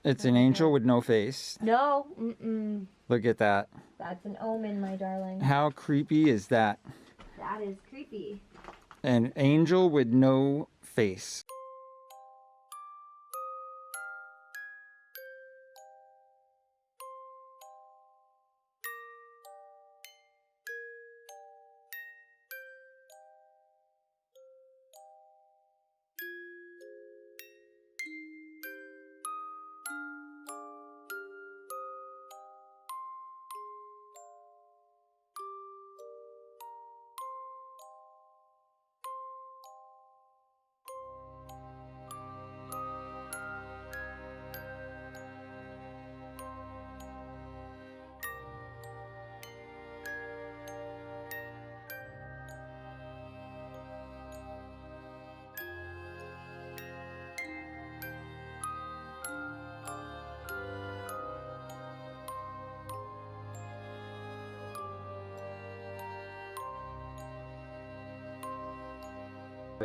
It's an angel with no face. No. Mm-mm. Look at that. That's an omen, my darling. How creepy is that? That is creepy. An angel with no face.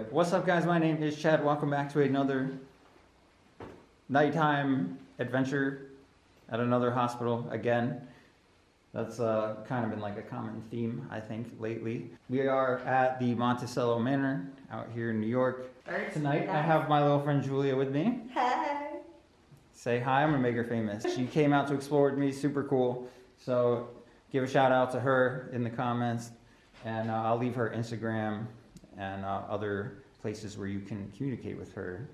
What's up, guys? My name is Chad. Welcome back to another nighttime adventure at another hospital again. That's kind of been like a common theme, I think, lately. We are at the Monticello Manor out here in New York. Tonight, I have my little friend Julia with me. Hi. Say hi, I'm gonna make her famous. She came out to explore with me, super cool. So give a shout out to her in the comments, and I'll leave her Instagram and other places where you can communicate with her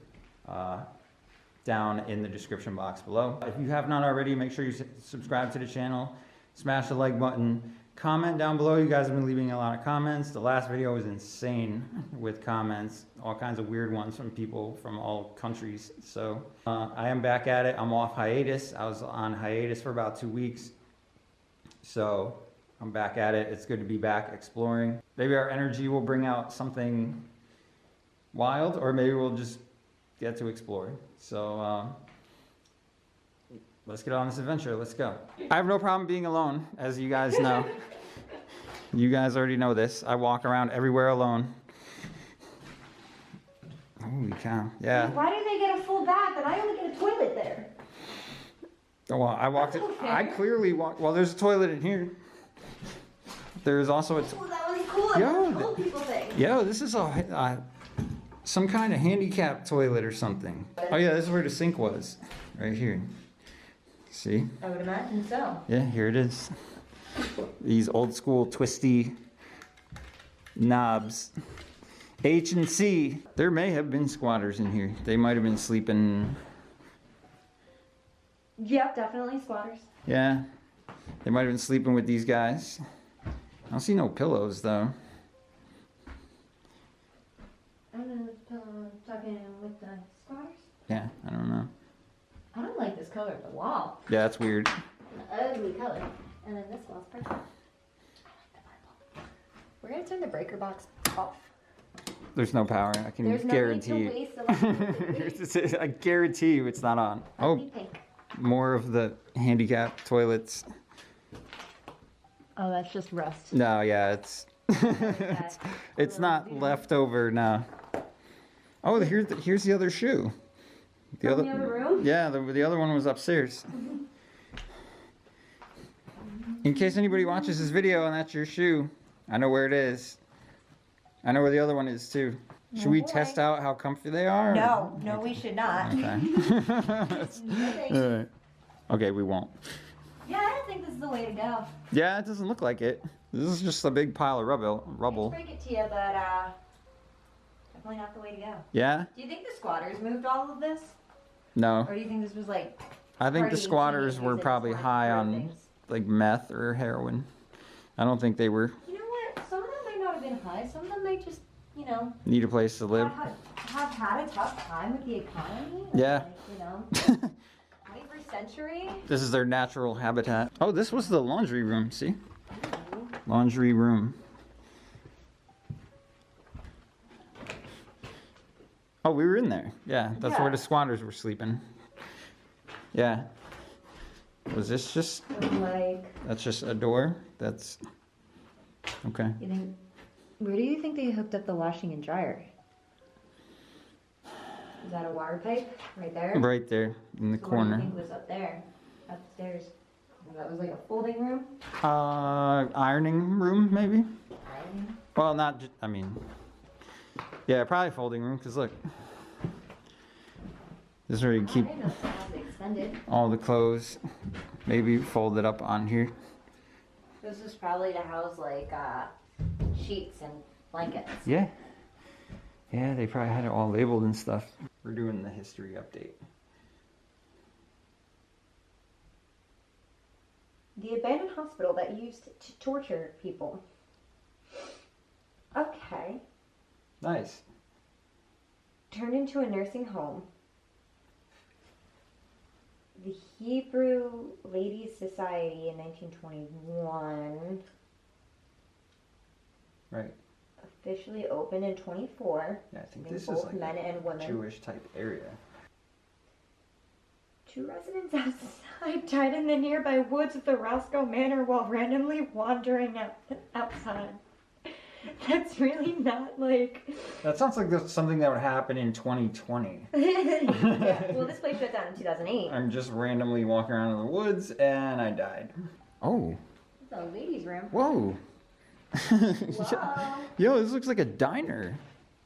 down in the description box below. If you have not already, make sure you subscribe to the channel, smash the like button, comment down below. You guys have been leaving a lot of comments. The last video was insane with comments, all kinds of weird ones from people from all countries. So I am back at it. I'm off hiatus. I was on hiatus for about 2 weeks. So I'm back at it. It's good to be back exploring. Maybe our energy will bring out something wild, or maybe we'll just get to explore. So let's get on this adventure. Let's go. I have no problem being alone, as you guys know. You guys already know this. I walk around everywhere alone. Holy cow. Yeah. Why do they get a full bath and I only get a toilet there? Well, I walked it. I clearly walked. Well, there's a toilet in here. There's also a... Oh, that was cool. Yo, Old people thing. Yo, this is some kind of handicap toilet or something. Oh yeah, this is where the sink was. Right here. See? I would imagine so. Yeah, here it is. These old school twisty knobs. H and C. There may have been squatters in here. They might have been sleeping. Yep, definitely squatters. Yeah. They might have been sleeping with these guys. I don't see no pillows though. I don't know if pillow talking with the squatters. Yeah, I don't know. I don't like this color of the wall. Yeah, that's weird. An ugly color. And then this wall's perfect. I like the Bible. We're gonna turn the breaker box off. There's no power. I can guarantee you. I guarantee you it's not on. Oh, pink. More of the handicap toilets. Oh, that's just rust. No, yeah, it's it's not leftover. No. Oh, here's the other shoe. The other room? Yeah, the other one was upstairs. In case anybody watches this video and that's your shoe, I know where it is. I know where the other one is too. Should we test out how comfy they are? No, no, we should not. Okay. Okay, we won't. Yeah, I don't think this is the way to go. Yeah, it doesn't look like it. This is just a big pile of rubble. I break it to you, but definitely not the way to go. Yeah? Do you think the squatters moved all of this? No. Or do you think this was like... I think the squatters were probably high on like meth or heroin. I don't think they were. You know what? Some of them might not have been high. Some of them might just, you know... Need a place to live. Have had a tough time with the economy. Yeah. Like, you know... 21st century. This is their natural habitat. Oh, this was the laundry room, see? Laundry room. Oh, we were in there. Yeah, that's where the squatters were sleeping. Yeah. Was this just... Like... That's just a door? That's... Okay. You think... Where do you think they hooked up the washing and dryer? Is that a water pipe right there? Right there in the So corner. What do you think was up there? Upstairs. That was like a folding room? Ironing room, maybe? Ironing? Well, not, I mean, yeah, probably folding room, because look. This is where you keep I didn't know it was extended. all the clothes, maybe folded up on here. This is probably to house like sheets and blankets. Yeah. Yeah, they probably had it all labeled and stuff. We're doing the history update. The abandoned hospital that used to torture people. Okay. Nice. Turned into a nursing home. The Hebrew Ladies Society in 1921. Right. Officially opened in 24. Yeah, I think in this is both like men and women. Jewish type area. 2 residents outside died in the nearby woods of the Roscoe Manor while randomly wandering outside. That's really not like. That sounds like that's something that would happen in 2020. Yeah. Well, this place shut down in 2008. I'm just randomly walking around in the woods and I died. Oh. It's a ladies' room. Whoa. Whoa. Yo, this looks like a diner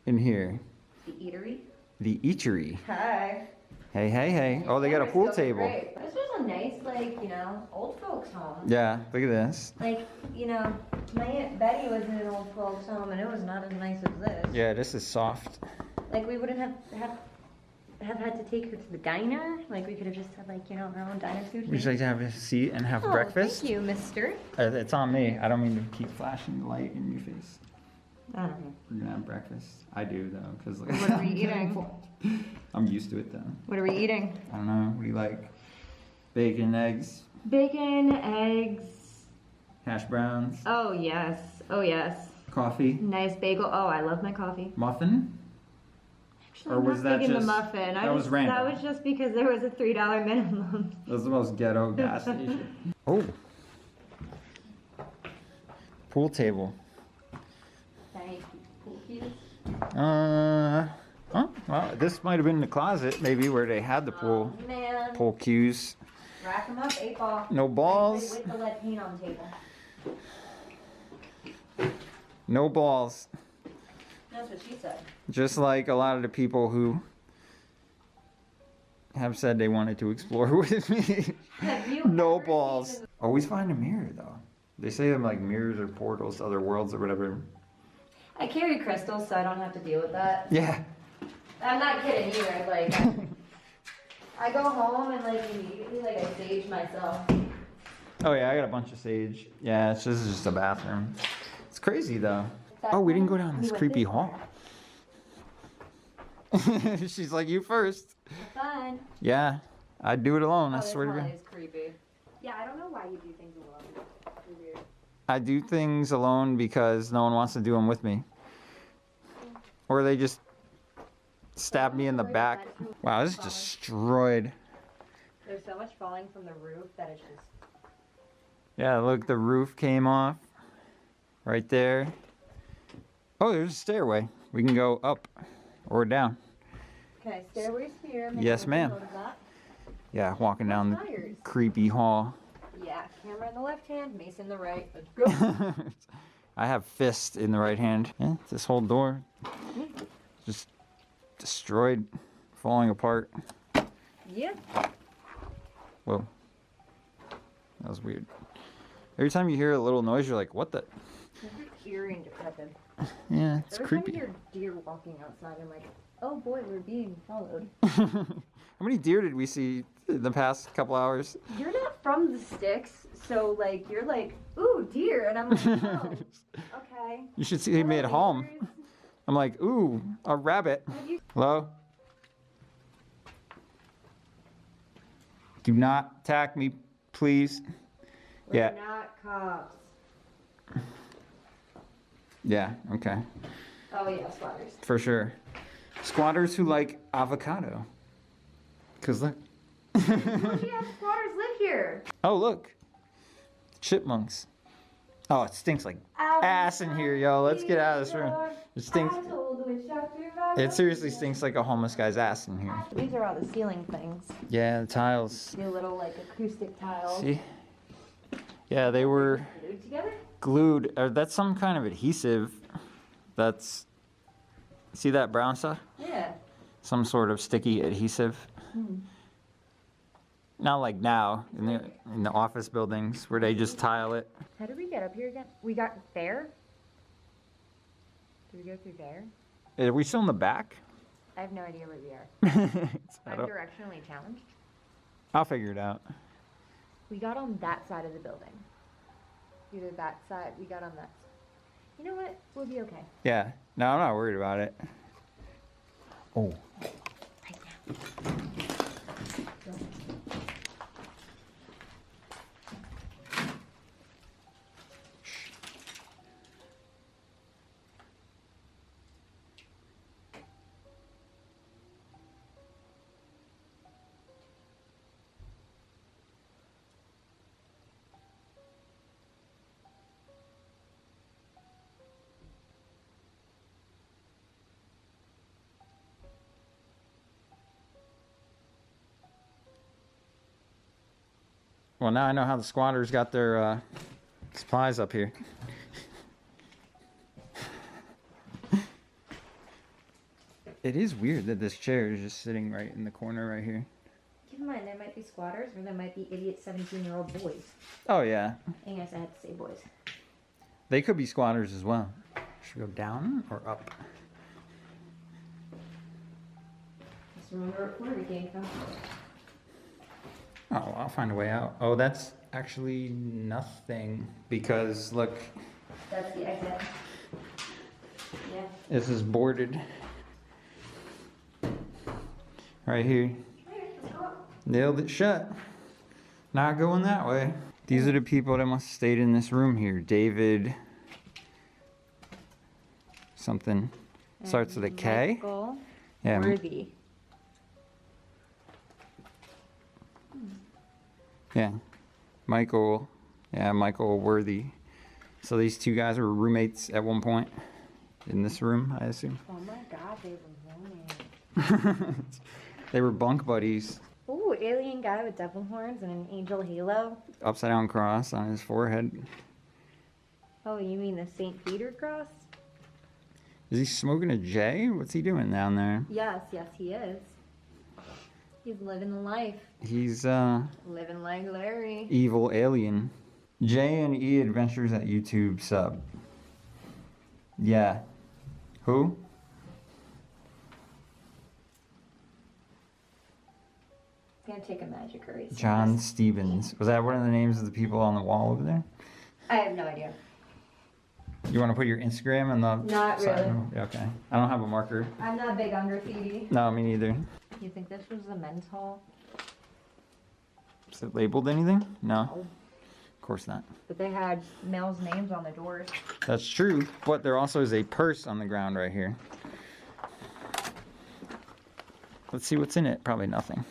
in here. The eatery. The eatery. Hi. Hey, hey, hey. Oh, they got a pool table. Great. This was a nice, like, old folks home. Yeah, look at this. Like, my Aunt Betty was in an old folks home and it was not as nice as this. Yeah, this is soft. Like, we wouldn't have had to take her to the diner. Like, we could have just had, our own diner suite. Would you like to have a seat and have breakfast? Thank you, mister. It's on me. I don't mean to keep flashing the light in your face. I don't know. We're gonna have breakfast. I do though, because What are we eating? I'm used to it though. What are we eating? I don't know. What do you like? Bacon, eggs, Bacon, eggs. hash browns, Oh, yes. Oh, yes. coffee, Nice bagel. Oh, I love my coffee. muffin. Actually, Or I'm was not that taking just- the muffin. that was random? That was just because there was a $3 minimum. That's the most ghetto gas station. Oh. Pool table. Thank you. Pool cues. Oh, well, this might have been the closet, maybe, where they had the pool. Oh, man. Pool cues. Rack them up, 8 ball. No balls. With the lead paint on the table. No balls. That's what she said. Just like a lot of the people who have said they wanted to explore with me. Have you No ever balls. seen Always find a mirror, though. They say them like mirrors or portals to other worlds or whatever. I carry crystals, so I don't have to deal with that. Yeah. I'm not kidding either. Like, I go home and immediately I sage myself. Oh yeah, I got a bunch of sage. Yeah, this is just a bathroom. It's crazy though. Oh, we didn't go down this creepy hall. She's like, you first. Fun. Yeah, I'd do it alone. I This swear to one God. is creepy. Yeah, I don't know why you do things alone. It's weird. I do things alone because no one wants to do them with me. Or they just stab me in the back. Wow, this is destroyed. There's so much falling from the roof that it's just. Yeah, look, the roof came off. Right there. Oh, there's a stairway. We can go up or down. Okay, stairways here. Yes, ma'am. Yeah, walking down the creepy hall. Yeah, camera in the left hand, mace in the right. Let's go. I have fist in the right hand. Yeah, this whole door just destroyed, falling apart. Yeah. Whoa. That was weird. Every time you hear a little noise, you're like, what the? Eerie and depressive. Yeah, it's Every time creepy. you hear deer walking outside, I'm like, oh boy, we're being followed. How many deer did we see in the past couple hours? You're not from the sticks, so you're like, ooh, deer, and I'm like, oh, okay. You should see me at home. I'm like, ooh, a rabbit. Hello? Do not attack me, please. We're Yeah. not cops. Yeah, okay. Oh yeah, squatters. For sure. Squatters who like avocado. Cause look. How do you have squatters live here? Oh, look. Chipmunks. Oh, it stinks like ass in here, yo. Let's get out of this room. It stinks. It seriously stinks like a homeless guy's ass in here. These are all the ceiling things. Yeah, the tiles. The little like acoustic tiles. See? Yeah, they were Glued together? glued. That's some kind of adhesive. That's. See that brown stuff? Yeah. Some sort of sticky adhesive. Not like now in the office buildings where they just tile it. How did we get up here again? We got there? Did we go through there? Are we still in the back? I have no idea where we are. I I'm don't- directionally challenged. I'll figure it out. We got on that side of the building. Either that side, we got on that side. You know what? We'll be okay. Yeah. No, I'm not worried about it. Oh. Right now. Well, now I know how the squatters got their supplies up here. It is weird that this chair is just sitting right in the corner right here. Keep in mind, there might be squatters or there might be idiot 17-year-old boys. Oh, yeah. I guess I had to say boys. They could be squatters as well. Should we go down or up? Just remember where we came from. Oh, I'll find a way out. Oh, that's actually nothing because look, That's the exit. Yeah. this is boarded. Right here. Nailed it shut. Not going that way. These are the people that must have stayed in this room here. David something. Starts with a K. Michael Yeah. Worthy. Yeah. Michael. Yeah, Michael Worthy. So these two guys were roommates at one point in this room, I assume. Oh my god, they were roommates. They were bunk buddies. Ooh, alien guy with devil horns and an angel halo. Upside down cross on his forehead. Oh, you mean the St. Peter cross? Is he smoking a J? What's he doing down there? Yes, he is. He's living the life. He's Living like Larry. evil alien. J and E Adventures at YouTube sub. Yeah. Who? It's gonna take a magic eraser. John Stevens. Was that one of the names of the people on the wall over there? I have no idea. You want to put your Instagram in the Not side? really. Yeah, okay. I don't have a marker. I'm not big on graffiti. No, me neither. You think this was the men's hall? Is it labeled anything? No. No. Of course not. But they had males' names on the doors. That's true, but there also is a purse on the ground right here. Let's see what's in it. Probably nothing.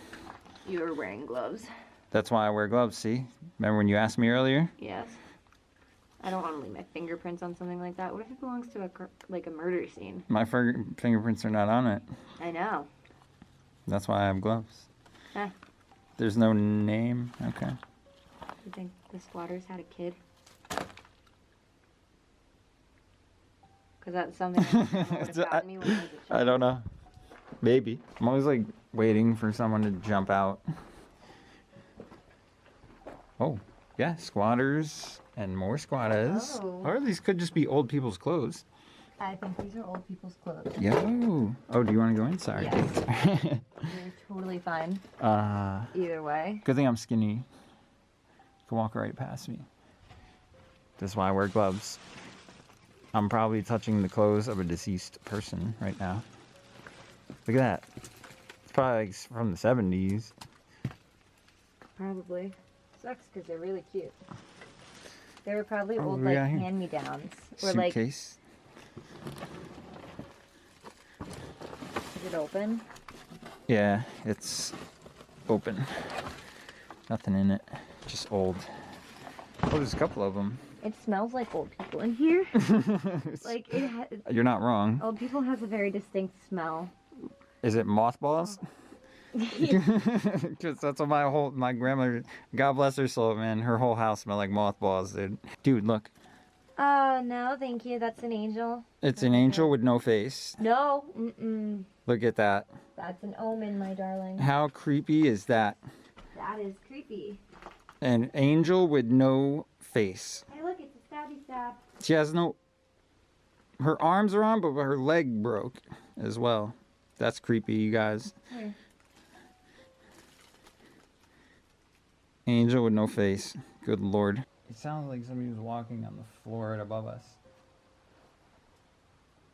You were wearing gloves. That's why I wear gloves, see? Remember when you asked me earlier? Yes. I don't want to leave my fingerprints on something like that. What if it belongs to a murder scene? My fingerprints are not on it. I know. That's why I have gloves. Ah. There's no name? Okay. You think the squatters had a kid? Because that's something that would have gotten me when I was a I child. don't know. Maybe. I'm always like waiting for someone to jump out. Oh, yeah, squatters and more squatters. Oh. Or these could just be old people's clothes. I think these are old people's clothes. Yo. Oh, do you want to go in? Sorry. Yes. You're totally fine. Either way. Good thing I'm skinny. You can walk right past me. That's why I wear gloves. I'm probably touching the clothes of a deceased person right now. Look at that. It's probably like from the 70s. Probably. Sucks because they're really cute. They were probably Oh, old what do we like got here? hand-me-downs. Or like, is Suitcase. it open? Yeah, it's open. Nothing in it. Just old. Oh, there's a couple of them. It smells like old people in here. Like You're not wrong. old people has a very distinct smell. Is it mothballs? Because that's what my grandmother, God bless her soul, man, her whole house smelled like mothballs, dude. Dude, look. Oh, no, thank you. That's an angel. It's an angel with no face. No. Mm-mm. Look at that. That's an omen, my darling. How creepy is that? That is creepy. An angel with no face. Hey, look, it's a stabby stab. She has no... Her arms are on, but her leg broke as well. That's creepy, you guys. Here. Angel with no face. Good lord. It sounds like somebody was walking on the floor right above us.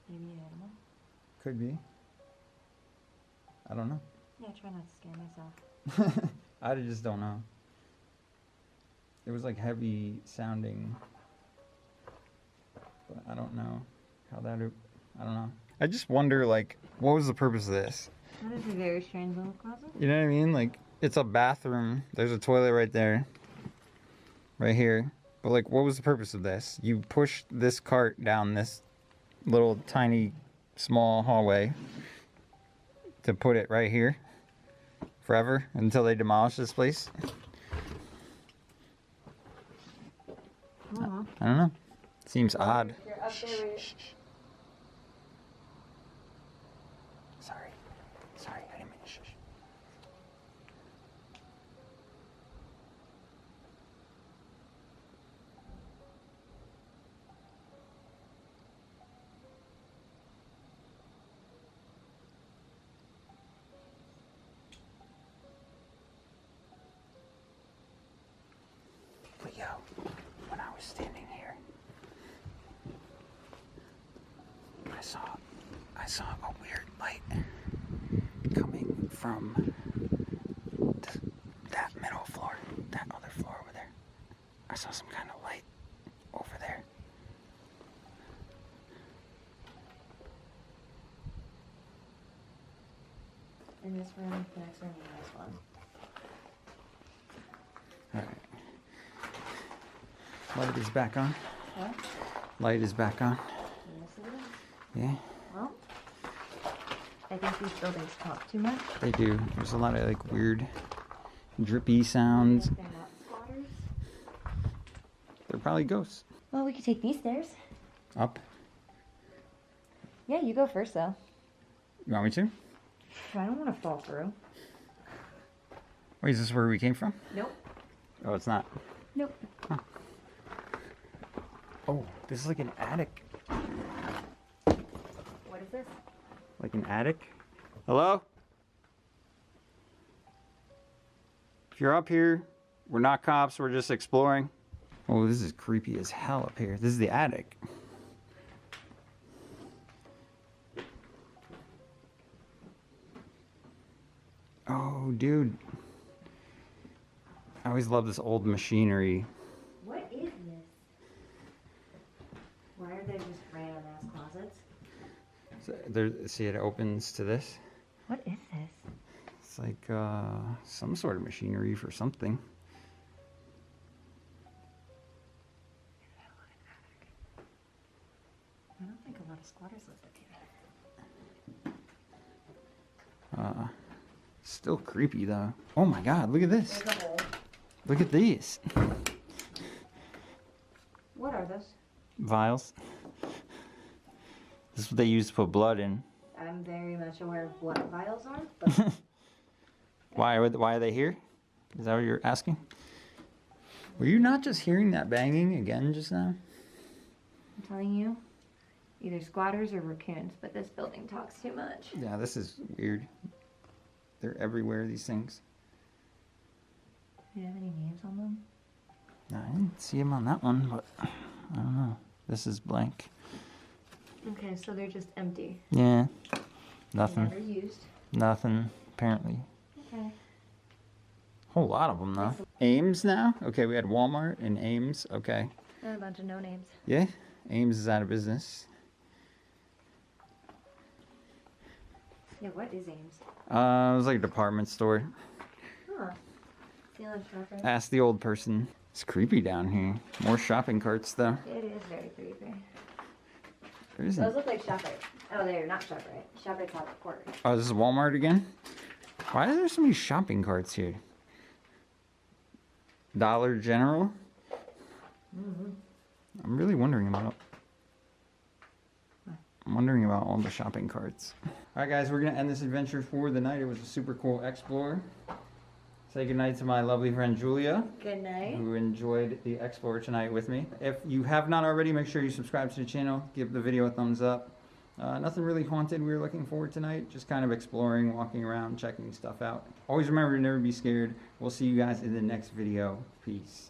Maybe an animal? Could be. I don't know. Yeah, try not to scare myself. I just don't know. It was like heavy sounding. But I don't know how that... I don't know. I just wonder, like, what was the purpose of this? That is a very strange little closet. You know what I mean? Like, it's a bathroom. There's a toilet right there. Right here. But, like, what was the purpose of this? You push this cart down this little tiny small hallway to put it right here forever until they demolish this place. I don't know. Seems odd. You're up there where Sorry, I didn't mean to shush. But yo, when I was standing here, I saw a weird light coming from that middle floor, that other floor over there. I saw some kind of light over there. in this room, the next room, and the next one. Alright. Light is back on. What? Light is back on. Yes, it is. Yeah, Well, I think these buildings talk too much. they do. There's a lot of like weird drippy sounds. They're not squatters. They're probably ghosts. Well, we could take these stairs. Up. Yeah, you go first, though. You want me to? I don't want to fall through. Wait, is this where we came from? Nope. Oh, it's not. Nope. Oh, this is like an attic. What is this? Like an attic? Hello? If you're up here, we're not cops, we're just exploring. Oh, this is creepy as hell up here. This is the attic. Oh, dude. I always love this old machinery. What is this? Why are there just random ass closets? So there, see, it opens to this. What is this? It's like some sort of machinery for something. I don't think a lot of squatters lived up here. Still creepy though. Oh my god, look at this. There's a hole. Look at these. What are those? Vials. This is what they use to put blood in. I'm very much aware of what vials are, but Why are they here? Is that what you're asking? Were you not just hearing that banging again just now? I'm telling you, either squatters or raccoons, but this building talks too much. Yeah, this is weird. They're everywhere, these things. Do you have any names on them? No, I didn't see them on that one, but I don't know. This is blank. Okay, so they're just empty. Yeah, nothing. Never used. Nothing, apparently. Okay. Whole lot of them, though. Ames now? Okay, we had Walmart and Ames. Okay. And a bunch of no names. Yeah, Ames is out of business. Yeah, what is Ames? It was like a department store. Huh. Feeling sharp, right? Ask the old person. It's creepy down here. More shopping carts though. It is very creepy. There isn't. Those look like ShopRite. Oh, they're not ShopRite. ShopRite's out of court. Oh, this is Walmart again? Why are there so many shopping carts here? Dollar General? I'm really wondering about all the shopping carts. Alright guys, we're going to end this adventure for the night. It was a super cool explore. Say goodnight to my lovely friend Julia. Good night. Who enjoyed the explore tonight with me. If you have not already, make sure you subscribe to the channel. Give the video a thumbs up. Nothing really haunted we were looking for tonight. Just kind of exploring, walking around, checking stuff out. Always remember to never be scared. We'll see you guys in the next video. Peace.